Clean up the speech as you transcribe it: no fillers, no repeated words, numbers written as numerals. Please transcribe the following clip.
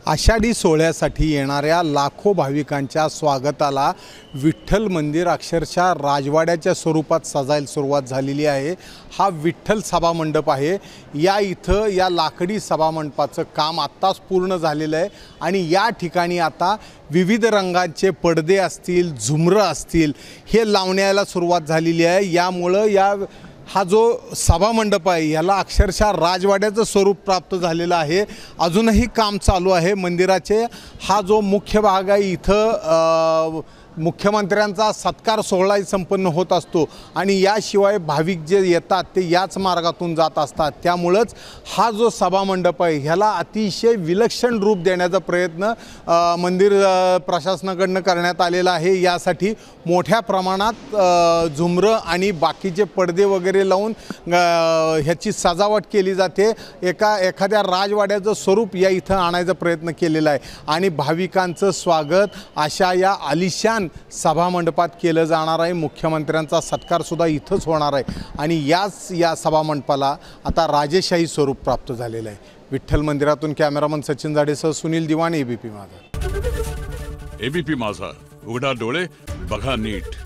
आषाढी सोहळ्यासाठी येणाऱ्या लाखो भाविकांच्या स्वागताला विठ्ठल मंदिर अक्षरशः राजवाड्याच्या स्वरूपात सजायला सुरुवात झालेली आहे। हा विठ्ठल सभामंडप आहे। या लाकडी सभामंडपाचं काम आत्ताच पूर्ण झालेलं आहे आणि या ठिकाणी आता विविध रंगांचे पडदे असतील, झुमरं असतील हे लावण्याला सुरुवात झालेली आहे। यामुळं हा जो सभामंडप आहे याला अक्षरशः राजवाड्याचं स्वरूप प्राप्त झालेलं आहे। अजूनही काम चालू आहे मंदिराचे। हा जो मुख्य भाग आहे इथं मुख्यमंत्र्यांचा सत्कार सोहळा संपन्न होत असतो आणि याशिवाय भाविक जे येतात ते याच मार्गातून जात असतात। त्यामुळेच हा जो सभामंडप आहे ह्याला अतिशय विलक्षण रूप देण्याचा प्रयत्न मंदिर प्रशासनाकडून करण्यात आलेला आहे। यासाठी मोठ्या प्रमाणात झुमरं आणि बाकीचे पडदे वगैरे लावून ह्याची सजावट केली जाते। एखाद्या राजवाड्याचं स्वरूप या इथं आणायचा प्रयत्न केलेला आहे आणि भाविकांचं स्वागत अशा या आलिशान सभामंडपात केलं जाणार आहे। मुख्यमंत्र्यांचा सत्कार सुद्धा इथंच होणार आहे आणि या सभामंडपाला आता राजेशाही स्वरूप प्राप्त झालेलं आहे। विठ्ठल मंदिरातून कॅमेरामन सचिन जाडेसह सुनील दिवाण, एबीपी माझा। एबीपी माझा, उघडा डोळे बघा नीट।